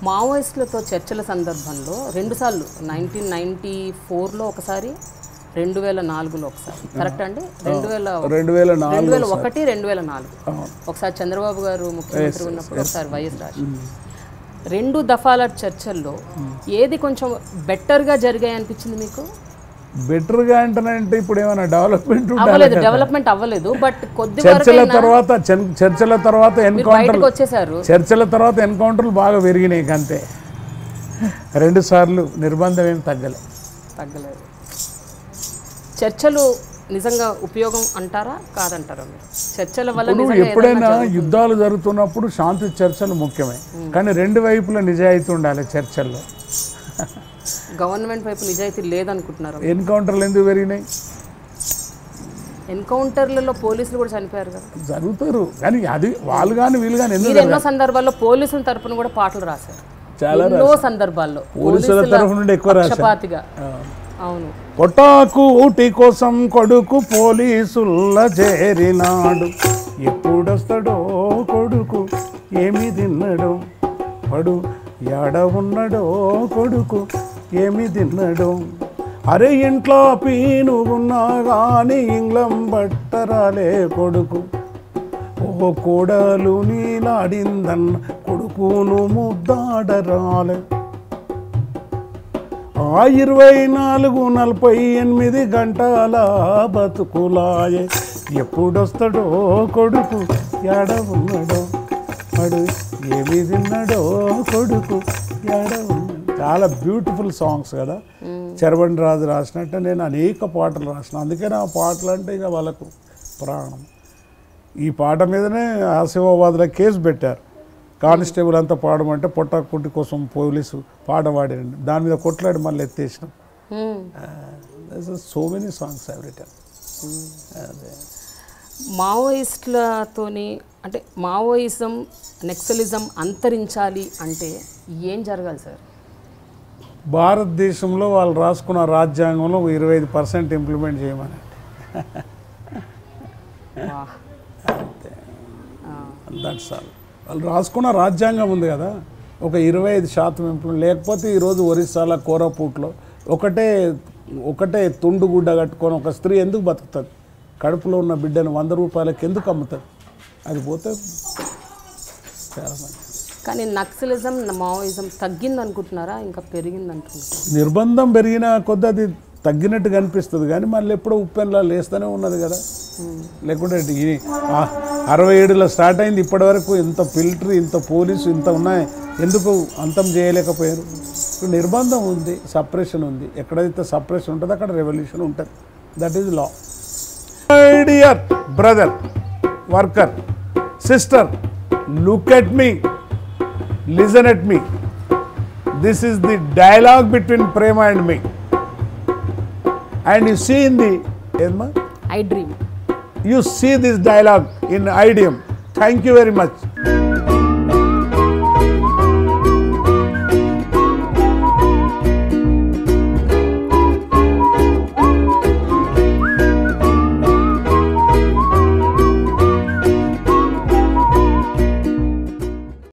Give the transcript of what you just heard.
మావోయిస్టులతో చర్చల సందర్భంలో రెండుసార్లు 1994లో ఒకసారి 2004లో ఒకసారి కరెక్ట్ అండి 2001 2004 ఒకసారి చంద్రబాబు గారు ముఖ్యమంత్రి ఉన్నప్పుడు ఒకసారి వైఎస్ రాజశేఖర్ రెండు దఫాల చర్చల్లో ఏది కొంచెం బెటర్గా జరిగాయి అనిపించింది మీకు? బెటర్గా అంటే ఇప్పుడు ఏమైనా డెవలప్మెంట్ డెవలప్మెంట్ అవ్వలేదు బట్ కొద్ది చర్చల తర్వాత ఎన్కౌంటర్లు బాగా పెరిగినాయి అంతే. 2 సార్లు నిర్బంధం ఏం తగ్గలేదు. చర్చలు నిజంగా ఉపయోగం అంటారా కాదంటారా మీరు? చర్చల వల్ల ఎప్పుడైనా యుద్ధాలు జరుగుతున్నప్పుడు శాంతి చర్చలు ముఖ్యమే, కానీ 2 వైపుల నిజాయితీ ఉండాలి చర్చల్లో. గవర్నమెంట్ వైపు నిజాయితీ లేదనుకుంటున్నారు. ఎన్కౌంటర్లు ఎందుకు పెరిగినాయి? ఎన్కౌంటర్లలో పోలీసులు కూడా చనిపోయారు కదా. జరుగుతారు కానీ అది వాళ్ళు కానీ వీళ్ళు కానీ ఎన్నో సందర్భాల్లో పోలీసుల తరపున కూడా పాటలు రాశారు. చాలా ఎన్నో సందర్భాల్లో పోలీసుల తరఫు నుండి ఎక్కువ పక్షపాతిగా. అవును. పొటాకు ఊటి కోసం కొడుకు పోలీసుల చేరినాడు, ఎప్పుడొస్తాడో కొడుకు ఏమి తిన్నాడో, పడు యాడ ఉన్నాడో కొడుకు ఏమి తిన్నాడో, అరే ఇంట్లో పీను ఉన్నా కానీ ఇంగ్లం బట్టరాలే కొడుకు, ఓ కోడలు నీలాడిందన్న కొడుకును ముద్దాడరాలే, ఆ 24-48 గంటల బతుకులాయే, ఎప్పుడొస్తాడో కొడుకు యాడ ఉన్నాడో, వాడు ఏమి తిన్నాడో కొడుకు యాడ ఉన్నాడు. చాలా బ్యూటిఫుల్ సాంగ్స్ కదా. చరబండి రాజు రాసినట్టు నేను అనేక పాటలు రాసిన, అందుకే నా పాటలు అంటే ఇక వాళ్ళకు ప్రాణం. ఈ పాట మీదనే ఆసిఫాబాద్లో కేసు పెట్టారు. కానిస్టేబుల్ అంతా పాడమంటే పొట్టాకుట్టి కోసం పోలీసు పాట పాడారండి, దాని మీద కొట్లాడి మళ్ళీ ఎత్తేసినాం. So many songs every time. మావోయిస్టులతోని అంటే మావోయిజం నెక్సలిజం అంతరించాలి అంటే ఏం జరగాలి సార్? భారతదేశంలో వాళ్ళు రాసుకున్న రాజ్యాంగంలో 25% ఇంప్లిమెంట్ చేయమని. That's all. వాళ్ళు రాసుకున్న రాజ్యాంగం ఉంది కదా, ఒక 25% ఇంప్లిమెంట్. లేకపోతే ఈరోజు ఒరిస్సాలో కోరాపూట్లో ఒకటే తుండు గుడ్డ కట్టుకొని ఒక స్త్రీ ఎందుకు బతుకుతుంది? కడుపులో ఉన్న బిడ్డను 100 రూపాయలకి ఎందుకు అమ్ముతుంది? అది పోతే చాలా మంది. కానీ నక్సలిజం మావోయిజం తగ్గింది అనుకుంటున్నారా ఇంకా పెరిగింది అనుకుంటున్నారా? నిర్బంధం పెరిగిన కొద్ది అది తగ్గినట్టు కనిపిస్తుంది, కానీ మళ్ళీ ఎప్పుడో ఉప్పెన్లా లేస్తూనే ఉన్నది కదా. లేకుంటే 67లో స్టార్ట్ అయింది, ఇప్పటి వరకు ఇంత ఫిల్టరీ, ఇంత పోలీసు, ఇంత ఉన్నాయి, ఎందుకు అంతం చేయలేకపోయారు? ఇప్పుడు నిర్బంధం ఉంది, సప్రెషన్ ఉంది. ఎక్కడైతే సప్రెషన్ ఉంటుందో అక్కడ రెవల్యూషన్ ఉంటుంది. That is law. My dear brother, worker, sister, look at me, listen at me. This is the dialogue between Prema and me. And you see in the I dream. You see this dialogue in idiom. Thank you very much.